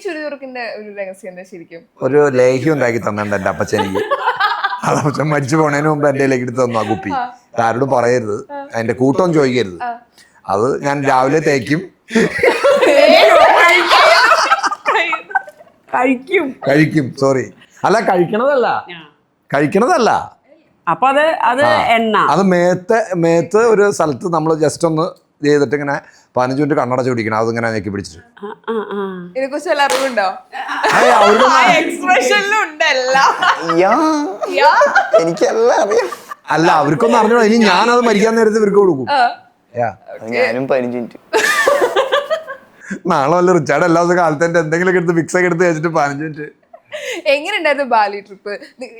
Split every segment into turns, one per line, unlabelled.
ചുരിദുറക്കിന്റെ ഒരു രഹസ്യം എന്താ ശരിക്കും?
ഒരു ലേഹ്യം ഉണ്ടാക്കി തന്നിട്ടുണ്ട് എൻ്റെ അപ്പച്ചനെനിക്ക്. അത് അപ്പച്ചൻ മരിച്ചു പോണതിന് മുമ്പ് എൻ്റെ കയ്യിലേക്ക് എടുത്ത് തന്നു ആ കുപ്പി. ആരോടും പറയരുത്, അതിന്റെ കൂട്ടം ചോദിക്കരുത്. അത് ഞാൻ രാവിലെ തേക്കും, കഴിക്കും. സോറി, അല്ല കഴിക്കണതല്ല.
അപ്പൊ അത് എണ്ണ,
അത് മേത്ത് ഒരു സ്ഥലത്ത് നമ്മൾ ജസ്റ്റ് ഒന്ന് ചെയ്തിട്ട് ഇങ്ങനെ 15 മിനിറ്റ് കണ്ണടച്ച് പിടിക്കണം. അതിങ്ങനെ ഞെക്കി പിടിച്ചിട്ട്.
ഇതിനെക്കുറിച്ച് വല്ല അറിവുണ്ടോ?
എനിക്കെല്ലാം അറിയാം.
അല്ല, അവർക്കൊന്നും അറിഞ്ഞോ. ഇനി ഞാനത് മരിക്കാൻ നേരത്തെ ഇവർക്ക് കൊടുക്കും.
ഞാനും 15 മിനിറ്റ്.
നാളെ വല്ല റിച്ചാർഡ് എല്ലാ ദിവസം കാലത്ത് എന്തെങ്കിലും എടുത്ത് ഫിക്സ് ഒക്കെ എടുത്ത് വെച്ചിട്ട് 15 മിനിറ്റ്.
എങ്ങനെയുണ്ടായിരുന്നു ബാലി ട്രിപ്പ്?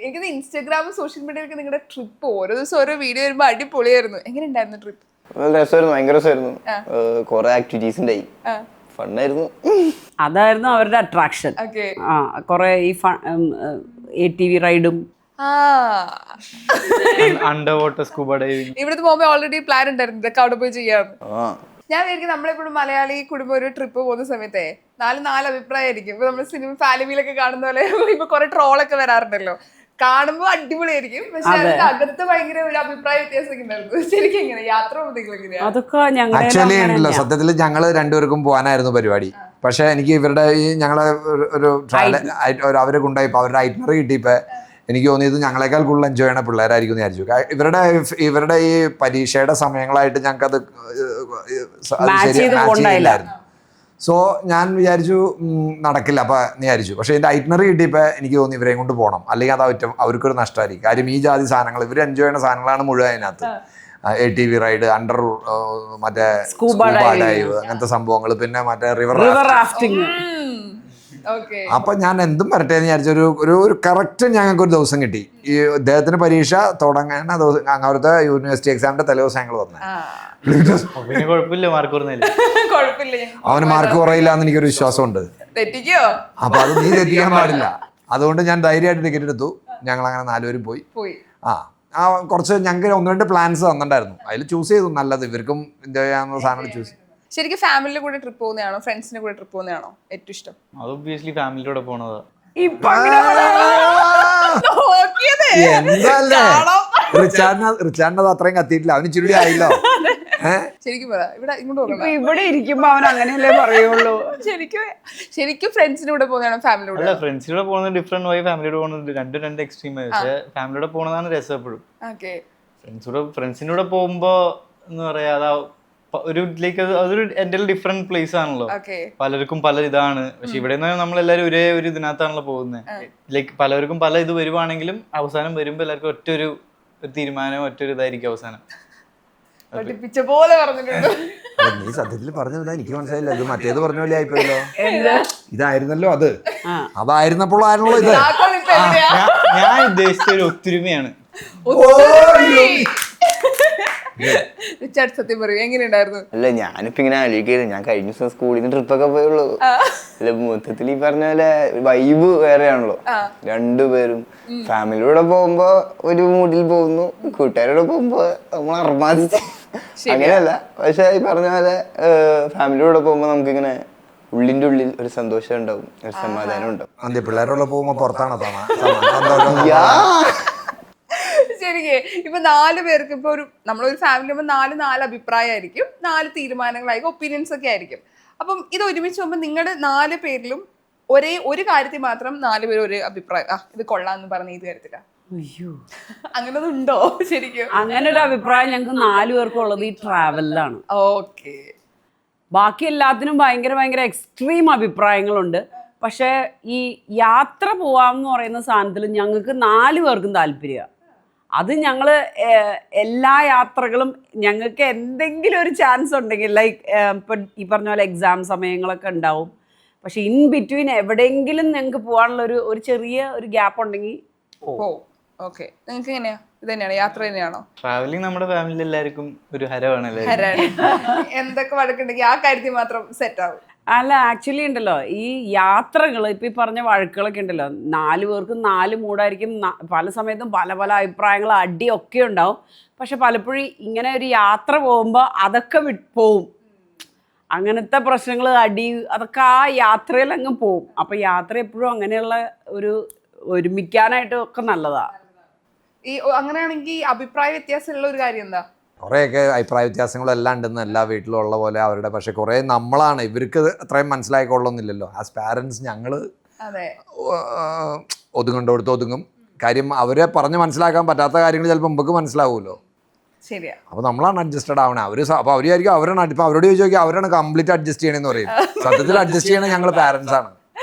എനിക്ക് ഇൻസ്റ്റാഗ്രാമും സോഷ്യൽ മീഡിയയിലൊക്കെ നിങ്ങളുടെ ട്രിപ്പ് ഓരോ ദിവസം ഓരോ വീഡിയോ വരുമ്പോ അടിപൊളിയായിരുന്നു. എങ്ങനെയുണ്ടായിരുന്നു ട്രിപ്പ്?
രസമായിരുന്നു, ഭയങ്കര രസമായിരുന്നു. കുറെ ആക്ടിവിറ്റീസ് ഉണ്ടായി, ഫണ്ണായിരുന്നു.
അതായിരുന്നു അവരുടെ അട്രാക്ഷൻ. കൊറേ ഈ ATV റൈഡും
അണ്ടർ വാട്ടർ സ്കൂബ ഡൈവിംഗ്.
ഇവിടുത്തെ പോകുമ്പോ ഓൾറെഡി പ്ലാൻ ഉണ്ടായിരുന്നു ഇതൊക്കെ അവിടെ പോയി ചെയ്യാം. ഞാൻ വിചാരിക്കും നമ്മളെപ്പോഴും മലയാളി കുടുംബം ഒരു ട്രിപ്പ് പോകുന്ന സമയത്തെ നാല് അഭിപ്രായമായിരിക്കും. ഇപ്പൊ നമ്മൾ സിനിമ ഫാലിമിയിലൊക്കെ കാണുന്ന പോലെ ഇപ്പൊ കുറെ ട്രോളൊക്കെ വരാറുണ്ടല്ലോ. കാണുമ്പോ അടിപൊളിയായിരിക്കും, പക്ഷെ അതിന്റെ അകത്ത് ഭയങ്കര ഒരു അഭിപ്രായ വ്യത്യാസമൊക്കെ ഉണ്ടായിരുന്നു. ശരിക്കും എങ്ങനെ യാത്ര
ആക്ച്വലി ഉണ്ടല്ലോ, സത്യത്തിൽ ഞങ്ങള് രണ്ടുപേർക്കും പോകാനായിരുന്നു പരിപാടി. പക്ഷെ എനിക്ക് ഇവരുടെ ഈ ഞങ്ങളെ ഒരു അവരെ കൊണ്ടുപോയപ്പോ അവരുടെ ഐറ്റിനറി കിട്ടിയപ്പോ എനിക്ക് തോന്നിയത് ഞങ്ങളെക്കാൾ കൂടുതൽ എൻജോയ് ചെയ്യണ പിള്ളേരായിരിക്കും എന്ന് വിചാരിച്ചു. ഇവരുടെ ഈ പരീക്ഷയുടെ സമയങ്ങളായിട്ട് ഞങ്ങൾക്കത് ശരിയില്ലായിരുന്നു. സോ ഞാൻ വിചാരിച്ചു നടക്കില്ല അപ്പം വിചാരിച്ചു. പക്ഷേ ഇതിൻ്റെ ഐറ്റിനറി കിട്ടിയപ്പോൾ എനിക്ക് തോന്നി ഇവരെയും കൊണ്ട് പോകണം, അല്ലെങ്കിൽ അത് അവർക്കൊരു നഷ്ടമായിരിക്കും. കാര്യം ഈ ജാതി സാധനങ്ങൾ ഇവർ എൻജോയ് ചെയ്യുന്ന സാധനങ്ങളാണ് മുഴുവൻ അതിനകത്ത്. ATV റൈഡ്, അണ്ടർ മറ്റേ സ്കൂബ ഡൈവ്, അങ്ങനത്തെ സംഭവങ്ങൾ, പിന്നെ മറ്റേ റിവർ റാഫ്റ്റിംഗ്. അപ്പൊ ഞാൻ എന്തും വരട്ടെ എന്ന് വിചാരിച്ച ഒരു കറക്റ്റ് ഞങ്ങൾക്ക് ഒരു ദിവസം കിട്ടി. ഈ അദ്ദേഹത്തിന് പരീക്ഷ തുടങ്ങാൻ അങ്ങനത്തെ യൂണിവേഴ്സിറ്റി എക്സാമിന്റെ തലേദിവസം ഞങ്ങൾ തന്നെ. അവന് മാർക്ക് കുറയില്ല എന്ന് എനിക്കൊരു വിശ്വാസമുണ്ട്. അപ്പൊ അത് നീ തെറ്റിക്കാൻ പാടില്ല. അതുകൊണ്ട് ഞാൻ ധൈര്യമായിട്ട് ടിക്കറ്റ് എടുത്തു. ഞങ്ങൾ അങ്ങനെ 4 പേരും പോയി. കുറച്ച് ഞങ്ങൾക്ക് 1-2 പ്ലാൻസ് തന്നിട്ടുണ്ടായിരുന്നു. അതിൽ ചൂസ് ചെയ്തു നല്ലത്, ഇവർക്കും എൻജോയ് ചെയ്യാവുന്ന സാധനങ്ങൾ ചൂസ് ചെയ്തു.
ശരിക്കും ഫാമിലിയുടെ കൂടെ ട്രിപ്പ് പോകുന്നതാണോ ഫ്രണ്ട്സിന്റെ കൂടെ ട്രിപ്പ് പോകുന്നതാണോ ഏറ്റവും ഇഷ്ടം?
അത് ഒബ്വിയസ്ലി ഫാമിലിയോടെ പോണതാ.
റിച്ചാർഡിനത് അത്രയും കത്തിയിട്ടില്ല, അവന് ചുരുടി ആയില്ലോ.
ശരിക്കും പറ,
ഇവിടെ ഇരിക്കുമ്പോ അവൻ അങ്ങനെയല്ലേ പറയുള്ളൂ.
ശരിക്കും ഫ്രണ്ട്സിന്റെ കൂടെ പോകുന്നതാണോ ഫാമിലിയുടെ കൂടെ?
ഫ്രണ്ട്സിലൂടെ പോകുന്നത് ഡിഫറെന്റ് വൈ, ഫാമിലിയോട് പോകുന്നത് രണ്ട് എക്സ്ട്രീം. പക്ഷേ ഫാമിലിയോടെ പോകുന്നതാണ് രസം എപ്പോഴും. ഫ്രണ്ട്സിന്റെ കൂടെ പോകുമ്പോ എന്ന് പറയാ അതാ ഒരു ലൈക്ക് അതൊരു എൻ്റെ ഡിഫറെന്റ് പ്ലേസ് ആണല്ലോ. പലർക്കും പല ഇതാണ്. പക്ഷെ ഇവിടെ നമ്മളെല്ലാരും ഒരേ ഒരു ഇതിനകത്താണല്ലോ പോകുന്നത്. ലൈക്ക് പലർക്കും പല ഇത് വരുവാണെങ്കിലും അവസാനം വരുമ്പോ എല്ലാവർക്കും ഒറ്റൊരു തീരുമാനം, ഒറ്റൊരു ഇതായിരിക്കും അവസാനം.
നീ സത്യത്തിൽ പറഞ്ഞത് എനിക്ക് മനസ്സിലായില്ല. ഇത് മറ്റേത് പറഞ്ഞ പോലെ ആയിപ്പോയല്ലോ. ഇതായിരുന്നല്ലോ അതായിരുന്നപ്പോൾ ആയിരുന്നല്ലോ ഇത്.
ഞാൻ ഉദ്ദേശിച്ച ഒരു ഒത്തൊരുമയാണ്.
സത്യം പറയൂ, എങ്ങനെയുണ്ടായിരുന്നു?
അല്ല, ഞാനിപ്പോ ഇങ്ങനെ ആലോചിക്കരുത്. ഞാൻ കഴിഞ്ഞ ദിവസം സ്കൂളിൽ നിന്ന് ട്രിപ്പൊക്കെ പോയുള്ളൂ. അല്ല, മൊത്തത്തിൽ ഈ പറഞ്ഞ പോലെ വൈബ് വേറെയാണല്ലോ. രണ്ടുപേരും ഫാമിലിയോടെ പോകുമ്പോ ഒരു മൂഡിൽ പോകുന്നു, കൂട്ടുകാരോടെ പോകുമ്പോ നമ്മൾ അർമാദിച്ച് അങ്ങനെയല്ല. പക്ഷെ ഈ പറഞ്ഞ പോലെ ഫാമിലിയോടെ പോകുമ്പോ നമുക്കിങ്ങനെ ഉള്ളിന്റെ ഉള്ളിൽ ഒരു സന്തോഷം ഉണ്ടാവും, ഒരു സമാധാനം ഉണ്ടാവും.
പിള്ളേരോടെ പോകുമ്പോ പുറത്താണോ
ശരിക്കേ? ഇപ്പൊ 4 പേർക്ക് ഇപ്പൊ നമ്മളൊരു ഫാമിലി ആകുമ്പോൾ 4 അഭിപ്രായമായിരിക്കും, 4 തീരുമാനങ്ങളായിരിക്കും, ഒപ്പീനിയൻസ് ഒക്കെ ആയിരിക്കും. അപ്പം ഇത് ഒരുമിച്ച് പോകുമ്പോൾ നിങ്ങളുടെ 4 പേരിലും ഒരേ ഒരു കാര്യത്തിൽ മാത്രം 4 പേര് ഒരു അഭിപ്രായം, ഇത് കൊള്ളാന്ന് പറഞ്ഞ ഇത് കാര്യത്തില. അങ്ങനെ ഉണ്ടോ ശരിക്കും?
അങ്ങനെ ഒരു അഭിപ്രായം ഞങ്ങൾക്ക് 4 പേർക്കും ഉള്ളത് ഈ ട്രാവലിലാണ്.
ഓക്കെ.
ബാക്കി എല്ലാത്തിനും ഭയങ്കര എക്സ്ട്രീം അഭിപ്രായങ്ങളുണ്ട്. പക്ഷെ ഈ യാത്ര പോവാമെന്ന് പറയുന്ന സാധനത്തിൽ ഞങ്ങൾക്ക് 4 പേർക്കും താല്പര്യമാണ്. അത് ഞങ്ങൾ എല്ലാ യാത്രകളും ഞങ്ങൾക്ക് എന്തെങ്കിലും ഒരു ചാൻസ് ഉണ്ടെങ്കിൽ, ലൈക്ക് ഇപ്പം ഈ പറഞ്ഞ പോലെ എക്സാം സമയങ്ങളൊക്കെ ഉണ്ടാവും. പക്ഷെ ഇൻ ബിറ്റ്വീൻ എവിടെയെങ്കിലും ഞങ്ങൾക്ക് പോകാനുള്ള ഒരു ചെറിയ ഒരു ഗ്യാപ്പ് ഉണ്ടെങ്കിൽ
ഓക്കെ. നിങ്ങൾക്ക് എങ്ങനെയാ? ഇത് തന്നെയാണോ, യാത്ര തന്നെയാണോ?
ട്രാവലിംഗ് നമ്മുടെ ഫാമിലി എല്ലാവർക്കും ഒരു ഹരമാണ്.
എന്തൊക്കെ വഴക്കുണ്ടെങ്കിൽ ആ കാര്യത്തിൽ മാത്രം സെറ്റ് ആവും.
അല്ല, ആക്ച്വലി ഉണ്ടല്ലോ, ഈ യാത്രകൾ ഇപ്പം ഈ പറഞ്ഞ വഴക്കുകളൊക്കെ ഉണ്ടല്ലോ, 4 പേർക്കും 4 മൂഡായിരിക്കും. പല സമയത്തും പല അഭിപ്രായങ്ങൾ, അടിയൊക്കെ ഉണ്ടാവും. പക്ഷെ പലപ്പോഴും ഇങ്ങനെ ഒരു യാത്ര പോകുമ്പോൾ അതൊക്കെ പോവും. അങ്ങനത്തെ പ്രശ്നങ്ങൾ, അടി, അതൊക്കെ ആ യാത്രയിൽ അങ്ങ് പോവും. അപ്പം യാത്ര എപ്പോഴും അങ്ങനെയുള്ള ഒരു ഒരുമിക്കാനായിട്ട് ഒക്കെ നല്ലതാ.
അങ്ങനെയാണെങ്കിൽ അഭിപ്രായ വ്യത്യാസമുള്ള ഒരു കാര്യം എന്താ?
കുറേയൊക്കെ അഭിപ്രായ വ്യത്യാസങ്ങളും എല്ലാം ഉണ്ടെന്ന് എല്ലാ വീട്ടിലും ഉള്ള പോലെ അവരുടെ. പക്ഷെ കുറേ നമ്മളാണ്, ഇവർക്ക് അത്രയും മനസ്സിലായിക്കൊള്ളുന്നില്ലല്ലോ. ആസ് പാരൻസ് ഞങ്ങൾ ഒതുങ്ങണ്ടോടത്ത് ഒതുങ്ങും. കാര്യം അവരെ പറഞ്ഞ് മനസ്സിലാക്കാൻ പറ്റാത്ത കാര്യങ്ങൾ ചിലപ്പോൾ നമുക്ക് മനസ്സിലാവുമല്ലോ.
ശരിയാ.
അപ്പോൾ നമ്മളാണ് അഡ്ജസ്റ്റഡ് ആവണേ. അപ്പോൾ അവരായിരിക്കും അവരാണ്. ഇപ്പം അവരോട് ചോദിച്ചു നോക്കിയാൽ അവരാണ് കംപ്ലീറ്റ് അഡ്ജസ്റ്റ് ചെയ്യണമെന്ന് പറയും. സത്യത്തിൽ അഡ്ജസ്റ്റ് ചെയ്യണേ ഞങ്ങൾ പാരൻസ് ആണ്.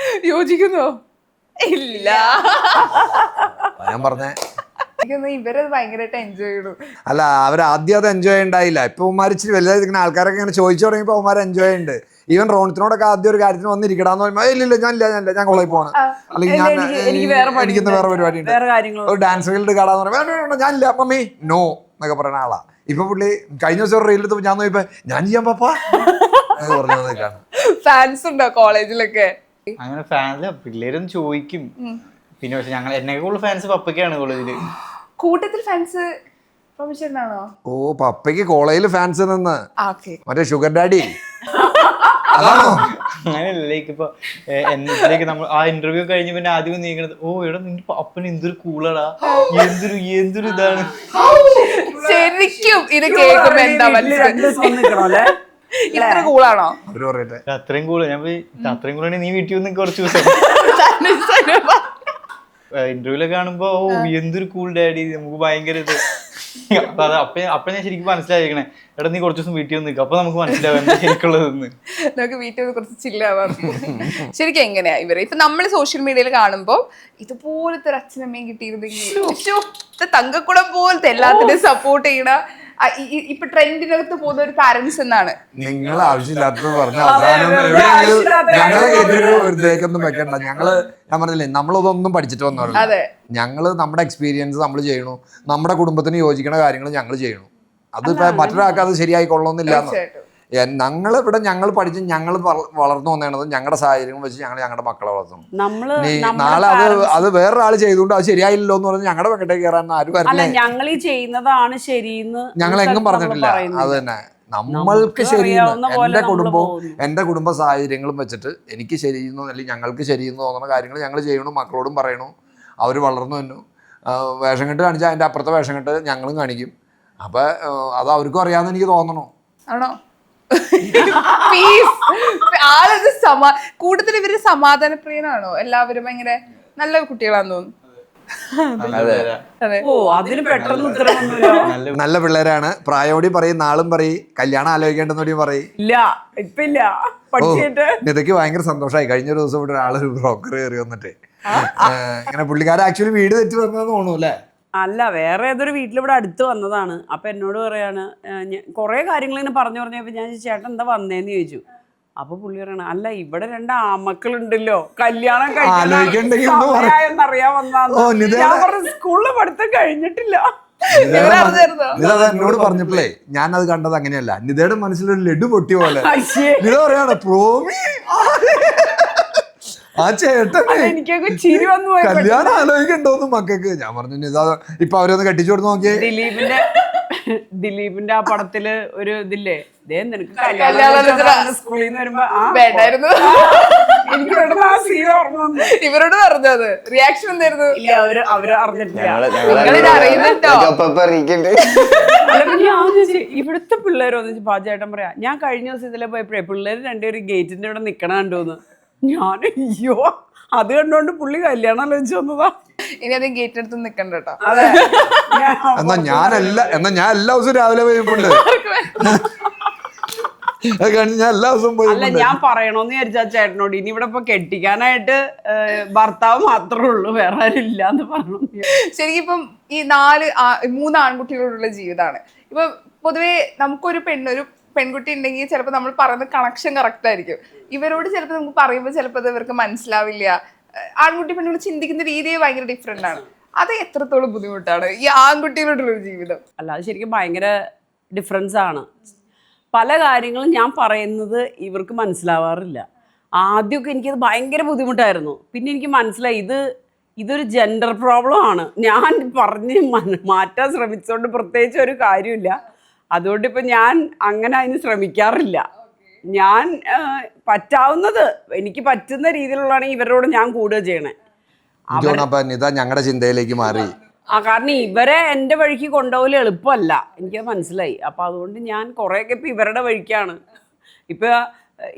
യോജിക്കുന്നോ? ഇല്ല.
ഞാൻ പറഞ്ഞേ
ഇവരത് ഭയങ്കരമായിട്ട് എൻജോയ് ചെയ്തു.
അല്ല, അവർ ആദ്യം അത് എൻജോയ് ഉണ്ടായില്ല. ഇപ്പൊ ഉമ്മാർ ഇച്ചിരി വലുതായിരിക്കുന്ന ആൾക്കാരൊക്കെ ഇങ്ങനെ ചോദിച്ചു തുടങ്ങിയപ്പോൾ ഉമ്മാർ എൻജോയ് ഉണ്ട്. ഈവൻ റോണിത്തിനോടൊക്കെ ആദ്യം ഒരു കാര്യത്തിന് വന്നിരിക്കടാന്ന് പറയുമ്പോൾ ഇല്ല ഞാൻ കോളേജിൽ പോകണം, അല്ലെങ്കിൽ എനിക്കിന്ന് വേറെ പരിപാടി ഉണ്ട്, ഒരു ഡാൻസ് ഫീൽഡ് കടാന്ന് പറയുമ്പോൾ ഞാനില്ല മമ്മി നോ എന്നൊക്കെ പറയുന്ന ആളാ. ഇപ്പൊ പുള്ളി കഴിഞ്ഞ ദിവസം ഒരു റീലെടുത്ത് ഞാൻ നോക്കിയപ്പോ ഞാൻ ചെയ്യാൻ പപ്പാ പറഞ്ഞതാണ്.
ഫാൻസ് ഉണ്ടോ കോളേജിലൊക്കെ?
അങ്ങനെ ഫാൻസ് പിള്ളേരും ചോദിക്കും. പിന്നെ പക്ഷെ ഞങ്ങൾ എന്നെ കൂടുതൽ ഫാൻസ് പപ്പയ്ക്കാണ് കോളേജില്.
കൂട്ടത്തിൽ ഫാൻസ് ആണോ?
ഓ, പപ്പയ്ക്ക് കോളേജിൽ ഫാൻസ് നിന്ന് മറ്റേ ഷുഗർ ഡാഡി
അങ്ങനെയല്ല. ലൈക്ക് ഇപ്പൊ എന്നിലേക്ക് നമ്മൾ ആ ഇന്റർവ്യൂ കഴിഞ്ഞ് പിന്നെ ആദ്യം നീക്കണത്, ഓ എടാ നിന്റെ അപ്പൻ എന്തൊരു കൂളടാ, എന്തൊരു ഇതാണ്.
ശരിക്കും ഇത് കേൾക്കുമ്പോ എന്താ മനസ്സിലായി, ഇത്ര കൂളാണോ?
അത്രയും കൂള്. ഞാൻ അത്രയും കൂളാണെങ്കിൽ നീ വീട്ടിൽ വന്ന് കുറച്ച് ദിവസം ഇന്റർവ്യൂലൊക്കെ കാണുമ്പോ ഓ എന്തൊരു കൂൾ ഡാഡി, നമുക്ക് ഭയങ്കര ഇത്. അപ്പൊ ഞാൻ ശരിക്കും മനസ്സിലായിരിക്കണേ, എടാ നീ കുറച്ച് ദിവസം വീട്ടിൽ വന്ന് നിൽക്കും, അപ്പൊ നമുക്ക് മനസ്സിലാവും എന്താ ശരിക്കുള്ളതെന്ന്.
നമുക്ക് വീട്ടിൽ വന്ന് കുറച്ച് ചില്ലാവാം. ശരിക്കും എങ്ങനെയാ ഇവരെ ഇപ്പൊ നമ്മൾ സോഷ്യൽ മീഡിയയിൽ കാണുമ്പോ ഇതുപോലത്തെ ഒരു അച്ഛനമ്മയും കിട്ടിയിരുന്നെങ്കിൽ തങ്കക്കുടം പോലത്തെ എല്ലാത്തിനും സപ്പോർട്ട് ചെയ്യണ ഇപ്പൊ ട്രെൻഡിനകത്ത് പോകുന്ന ഒരു പാരന്റ്സ് എന്നാണ്.
നിങ്ങൾ ആവശ്യമില്ലാത്തത് പറഞ്ഞ ഞങ്ങളെ കേട്ടിട്ടൊന്നും വെക്കണ്ട. ഞാൻ പറഞ്ഞില്ലേ, നമ്മളതൊന്നും പഠിച്ചിട്ട് വന്നവരല്ല. ഞങ്ങള് നമ്മുടെ എക്സ്പീരിയൻസ് നമ്മൾ ചെയ്യണു, നമ്മുടെ കുടുംബത്തിന് യോജിക്കുന്ന കാര്യങ്ങൾ ഞങ്ങൾ ചെയ്യണു. അതിപ്പോ മറ്റൊരാൾക്ക് അത് ശരിയായിക്കൊള്ളണമെന്നില്ല. ഞങ്ങളിവിടെ ഞങ്ങൾ പഠിച്ച് ഞങ്ങൾ വളർന്നു വന്നേണത് ഞങ്ങളുടെ സാഹചര്യങ്ങൾ വെച്ച് ഞങ്ങളുടെ മക്കളെ വളർത്തുന്നു. നാളെ അത് വേറൊരാൾ ചെയ്തുകൊണ്ട് അത് ശരിയായില്ലല്ലോ എന്ന് പറഞ്ഞ് ഞങ്ങളുടെ വെക്കട്ടേക്ക് കയറാൻ ആരും വരില്ല.
ഞങ്ങൾ ചെയ്യുന്നതാണ് ശരിയെന്ന്
ഞങ്ങൾ എങ്ങും പറഞ്ഞിട്ടില്ല. അത് തന്നെ നമ്മൾക്ക് ശരിയെന്ന്, എൻ്റെ കുടുംബവും എൻ്റെ കുടുംബ സാഹചര്യങ്ങളും വെച്ചിട്ട് എനിക്ക് ശരിയെന്നോ അല്ലെങ്കിൽ ഞങ്ങൾക്ക് ശരിയെന്ന് തോന്നുന്ന കാര്യങ്ങൾ ഞങ്ങൾ ചെയ്യണു, മക്കളോടും പറയണു. അവർ വളർന്നു വന്നു. വേഷം കെട്ട് കാണിച്ചാൽ അതിൻ്റെ അപ്പുറത്തെ വേഷം കെട്ട് ഞങ്ങളും കാണിക്കും. അപ്പം അത് അവർക്കും അറിയാമെന്ന് എനിക്ക് തോന്നണു.
ആണോ? കൂടുതൽ ഇവര് സമാധാനപ്രിയനാണോ? എല്ലാവരും ഭയങ്കര നല്ല കുട്ടികളാന്ന് തോന്നുന്നു.
നല്ല പിള്ളേരാണ്. പ്രായോടി പറയും, നാളും പറയും, കല്യാണം ആലോചിക്കേണ്ടെന്നോടിയും പറയും. ഇതൊക്കെ ഭയങ്കര സന്തോഷമായി. കഴിഞ്ഞ ഒരു ദിവസം ഇവിടെ ഒരാളൊരു ബ്രോക്കർ കയറി വന്നിട്ട് ഇങ്ങനെ പുള്ളിക്കാരൻ ആക്ച്വലി വീട് തെറ്റി വന്നതെന്ന് തോന്നുന്നു അല്ലേ?
അല്ല, വേറെ ഏതൊരു വീട്ടിലിവിടെ അടുത്ത് വന്നതാണ്. അപ്പം എന്നോട് പറയാണ്, കുറേ കാര്യങ്ങൾ ഇങ്ങനെ പറഞ്ഞപ്പോൾ ഞാൻ ചേട്ടൻ എന്താ വന്നേന്ന് ചോദിച്ചു. അപ്പൊ പുള്ളി പറയണ, അല്ല ഇവിടെ 2 ആമക്കളുണ്ടല്ലോ, കല്യാണം കഴിക്കാന്നറിയാൻ വന്നാന്ന്. സ്കൂളിലെ പഠിത്തം കഴിഞ്ഞിട്ടില്ല.
എന്നോട് പറഞ്ഞപ്പോഴേ ഞാൻ അത് കണ്ടത് അങ്ങനെയല്ല. നിതയുടെ മനസ്സിലൊരു ലഡു പൊട്ടിയ പോലെ. നിത പറയാണ്, പ്രോമി ആ ചേട്ടനെ കല്യാണം ആലോചിക്കണ്ടോന്ന് മക്കൾക്ക്. ഞാൻ പറഞ്ഞു, നിത ഇപ്പൊ അവരൊന്ന് കെട്ടിച്ചു കൊടുത്ത് നോക്കിയേ.
ദിലീപിന്റെ ആ പടത്തില് ഒരു ഇതില്ലേ, നിനക്ക് സ്കൂളിൽ നിന്ന് വരുമ്പോ
ഇവരോട് പറഞ്ഞത് റിയാക്ഷൻ എന്തായിരുന്നു?
അവര് അറിഞ്ഞിട്ടില്ല. ഇവിടുത്തെ പിള്ളേരോ ചേട്ടൻ പറയാ, ഞാൻ കഴിഞ്ഞ ദിവസം ഇതിലെ പോയപ്പോഴേ പിള്ളേര് 2 ഗേറ്റിന്റെ ഇവിടെ നിക്കണ കണ്ടോന്ന്. ഞാൻ അയ്യോ, അത് കണ്ടോണ്ട് പുള്ളി കല്യാണം ആലോചിച്ച് വന്നതാ.
ഇനി അത് ഗേറ്റിനടുത്ത് നിക്കണ്ട കേട്ടോ.
എന്നാ ഞാൻ എല്ലാ ദിവസവും രാവിലെ പോയിട്ടുണ്ട്. ഞാൻ എല്ലാ ദിവസവും പോയി.
അല്ല, ഞാൻ പറയണോന്ന് വിചാരിച്ചാ ചേട്ടനോട്, ഇനി ഇവിടെ ഇപ്പൊ കെട്ടിക്കാനായിട്ട് ഭർത്താവ് മാത്രമേ ഉള്ളൂ, വേറെ ആരും ഇല്ലാന്ന് പറഞ്ഞു.
ശരിക്കും ഇപ്പം ഈ 3 ആൺകുട്ടികളോടുള്ള ജീവിതമാണ്. ഇപ്പൊ പൊതുവെ നമുക്കൊരു പെൺകുട്ടി ഉണ്ടെങ്കിൽ ചിലപ്പോൾ നമ്മൾ പറയുന്ന കണക്ഷൻ കറക്റ്റ് ആയിരിക്കും. ഇവരോട് ചിലപ്പോൾ നമുക്ക് പറയുമ്പോൾ ചിലപ്പോൾ അത് ഇവർക്ക് മനസ്സിലാവില്ല. ആൺകുട്ടി പെൺകുട്ടി ചിന്തിക്കുന്ന രീതിയെ ഭയങ്കര ഡിഫറെന്റ് ആണ്. അത് എത്രത്തോളം ബുദ്ധിമുട്ടാണ് ഈ ആൺകുട്ടികളുടെ ജീവിതം?
അല്ല, അത് ശരിക്കും ഭയങ്കര ഡിഫറൻസ് ആണ്. പല കാര്യങ്ങളും ഞാൻ പറയുന്നത് ഇവർക്ക് മനസ്സിലാവാറില്ല. ആദ്യമൊക്കെ എനിക്കത് ഭയങ്കര ബുദ്ധിമുട്ടായിരുന്നു. പിന്നെ എനിക്ക് മനസ്സിലായി ഇതൊരു ജെൻഡർ പ്രോബ്ലം ആണ്. ഞാൻ പറഞ്ഞ് മാറ്റാൻ ശ്രമിച്ചുകൊണ്ട് പ്രത്യേകിച്ച് ഒരു കാര്യമില്ല. അതുകൊണ്ട് ഇപ്പം ഞാൻ അങ്ങനെ അതിന് ശ്രമിക്കാറില്ല. ഞാൻ പറ്റാവുന്നത് എനിക്ക് പറ്റുന്ന രീതിയിലുള്ളതാണെങ്കിൽ ഇവരോട് ഞാൻ കൂടുക ചെയ്യണേ.
എനിക്ക് തോന്നുന്നു അപ്പൊ നിത ഞങ്ങളുടെ ചിന്തയിലേക്ക് മാറി.
കാരണം ഇവരെ എൻ്റെ വഴിക്ക് കൊണ്ടുപോകല് എളുപ്പമല്ല, എനിക്കത് മനസ്സിലായി. അപ്പം അതുകൊണ്ട് ഞാൻ കുറേയൊക്കെ ഇപ്പം ഇവരുടെ വഴിക്കാണ്. ഇപ്പം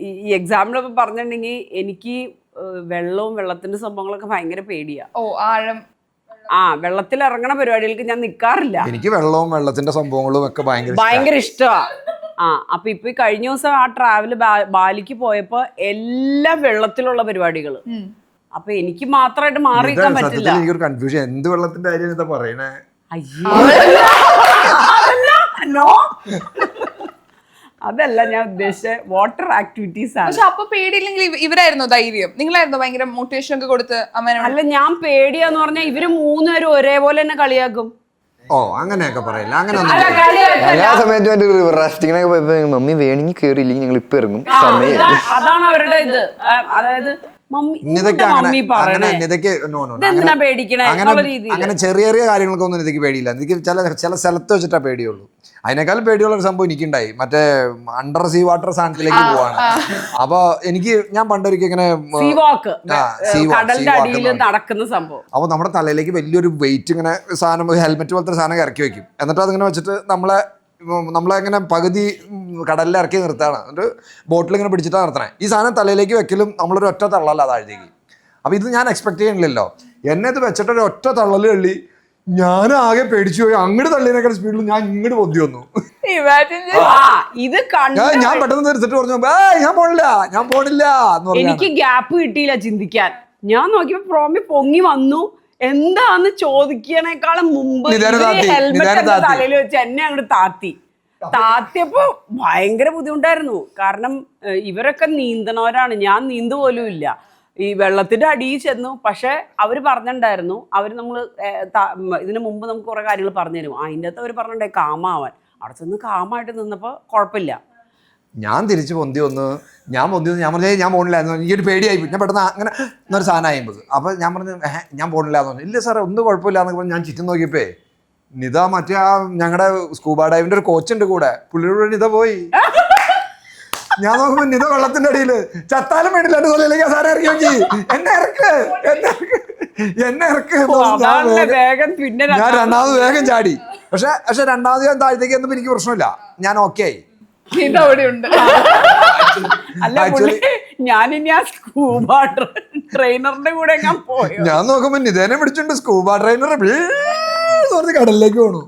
ഈ എക്സാമ്പിളൊക്കെ പറഞ്ഞിട്ടുണ്ടെങ്കിൽ എനിക്ക് വെള്ളത്തിൻ്റെ സംഭവങ്ങളൊക്കെ ഭയങ്കര പേടിയാണ്.
ആഴം
വെള്ളത്തിൽ ഇറങ്ങണ പരിപാടികൾക്ക് ഞാൻ നിൽക്കാറില്ല.
എനിക്ക് വെള്ളവും വെള്ളത്തിന്റെ സംഭവങ്ങളും ഒക്കെ
ഭയങ്കര ഇഷ്ടമാണ്. അപ്പൊ ഇപ്പൊ ഈ കഴിഞ്ഞ ദിവസം ആ ട്രാവല് ബാലിക്ക് പോയപ്പോ എല്ലാം വെള്ളത്തിലുള്ള പരിപാടികൾ. അപ്പൊ എനിക്ക് മാത്രമായിട്ട് മാറി നിൽക്കാൻ പറ്റില്ല.
എനിക്കൊരു കൺഫ്യൂഷൻ, എന്ത് വെള്ളത്തിന്റെ കാര്യം എന്താ പറയണേ?
അതല്ല ഞാൻ ഉദ്ദേശിച്ച വാട്ടർ ആക്ടിവിറ്റീസ് ആണ്.
പക്ഷെ അപ്പൊ പേടിയില്ലെങ്കിൽ ഇവരായിരുന്നു ധൈര്യം? നിങ്ങളായിരുന്നു ഭയങ്കര മോട്ടിവേഷൻ ഒക്കെ കൊടുത്ത് അമ്മേനോട്?
അല്ല, ഞാൻ പേടിയാന്ന് പറഞ്ഞാൽ ഇവര് മൂന്നുപേരും ഒരേപോലെ തന്നെ കളിയാക്കും.
അങ്ങനെയൊക്കെ പറയില്ല. അങ്ങനെ
എല്ലാ സമയത്തും എന്റെ റിവർ റാഫ്റ്റിങ്ങിനൊക്കെ പോയപ്പോ മമ്മി വേണമെങ്കിൽ കേറിയില്ലെങ്കിൽ ഞങ്ങൾ ഇപ്പൊ ഇറങ്ങും.
അതാണ് അവരുടെ ഇത്. അതായത്
അങ്ങനെ ചെറിയ ചെറിയ കാര്യങ്ങൾക്കൊന്നും നിതയ്ക്ക് പേടിയില്ല. എനിക്ക് ചില സ്ഥലത്ത് വെച്ചിട്ടാ പേടിയുള്ളൂ. അതിനേക്കാൾ പേടിയുള്ള ഒരു സംഭവം എനിക്കുണ്ടായി. മറ്റേ അണ്ടർ സീ വാട്ടർ സാധനത്തിലേക്ക് പോവാണ്. അപ്പൊ ഞാൻ പണ്ടൊരിക്കൽ ഇങ്ങനെ
കടലിന്റെ അടിയിൽ നടക്കുന്ന സംഭവം.
അപ്പൊ നമ്മുടെ തലയിലേക്ക് വലിയൊരു വെയിറ്റ് ഇങ്ങനെ സാധനം, ഹെൽമെറ്റ് പോലത്തെ സാധനം ഇറക്കി വെക്കും. എന്നിട്ട് അതിങ്ങനെ വെച്ചിട്ട് നമ്മളെങ്ങനെ പകുതി കടലിൽ ഇറക്കി നിർത്താണ്. എന്നിട്ട് ബോട്ടിൽ ഇങ്ങനെ പിടിച്ചിട്ടാണ് നിർത്തണേ. ഈ സാധനം തലയിലേക്ക് വെക്കലും നമ്മളൊരു ഒറ്റ തള്ളല്ല താഴത്തേക്ക്. അപ്പൊ ഇത് ഞാൻ എക്സ്പെക്ട് ചെയ്യണില്ലല്ലോ. എന്നെ ഇത് വെച്ചിട്ട് ഒരു ഒറ്റ തള്ളല് തള്ളി ഞാൻ ആകെ പേടിച്ചു പോയി. അങ്ങോട്ട് തള്ളിയതിനേക്കാൾ സ്പീഡിൽ ഞാൻ ഇങ്ങോട്ട് പൊന്തി വന്നു. ഞാൻ പെട്ടെന്ന് എടുത്തിട്ട് പറഞ്ഞു ഞാൻ പോണില്ല.
എനിക്ക് ഗ്യാപ്പ് കിട്ടിയില്ല ചിന്തിക്കാൻ. ഞാൻ നോക്കിയപ്പോ പ്രോമി പൊങ്ങി വന്നു. എന്താന്ന് ചോദിക്കണേക്കാളും മുമ്പ് ഹെൽമെറ്റ് തലയിൽ വെച്ച് എന്നെ അങ്ങോട്ട് താത്തിയപ്പോ ഭയങ്കര ബുദ്ധിമുട്ടായിരുന്നു. കാരണം ഇവരൊക്കെ നീന്തണവരാണ്, ഞാൻ നീന്തു പോലും ഇല്ല. ഈ വെള്ളത്തിന്റെ അടിയിൽ ചെന്നു. പക്ഷെ അവര് പറഞ്ഞിട്ടുണ്ടായിരുന്നു, അവര് നമ്മള് ഇതിനു മുമ്പ് നമുക്ക് കുറെ കാര്യങ്ങൾ പറഞ്ഞു തരും. അതിൻ്റെ അകത്ത് അവര് പറഞ്ഞിട്ടുണ്ടായി കാമാവാൻ. അവിടെ ചെന്ന് കാമായിട്ട് നിന്നപ്പോ കുഴപ്പമില്ല.
ഞാൻ തിരിച്ച് പൊന്തി വന്നു. ഞാൻ പറഞ്ഞു ഞാൻ പോണില്ലായിരുന്നു. എനിക്കൊരു പേടിയായി. ഞാൻ പെട്ടെന്ന് അങ്ങനെ എന്നൊരു സാധനം ആയിപ്പോയി. അപ്പൊ ഞാൻ പറഞ്ഞു ഞാൻ പോണില്ല എന്ന് പറഞ്ഞു. ഇല്ല സാറേ ഒന്നും കുഴപ്പമില്ല എന്നൊക്കെ പറഞ്ഞു. ഞാൻ ചുറ്റും നോക്കിയപ്പോ നിത മറ്റേ ഞങ്ങളുടെ സ്കൂബ ഡൈവിന്റെ ഒരു കോച്ചുണ്ട് കൂടെ, പുള്ളിയുടെ നിത പോയി. ഞാൻ നോക്കുമ്പോ നിത വെള്ളത്തിന്റെ അടിയില് ചത്താലും വേണ്ടില്ല എന്റെ തൊലയിലേക്ക് ആ സാധനം ഇറക്കി നോക്കി. എന്നെ ഇറക്ക്. ഞാൻ രണ്ടാമത് വേഗം ചാടി. പക്ഷെ രണ്ടാമത് ഞാൻ താഴത്തേക്ക് എന്നപ്പോ എനിക്ക് പ്രശ്നമില്ല, ഞാൻ ഓക്കെ ആയി.
അല്ല ഞാനിനി ആ സ്കൂബ ട്രെയിനറിന്റെ കൂടെ ഞാൻ പോയി.
ഞാൻ നോക്കുമ്പോ നിതേനെ പിടിച്ചിട്ടുണ്ട് സ്കൂബ ട്രെയിനർ കടലിലേക്ക് പോണു.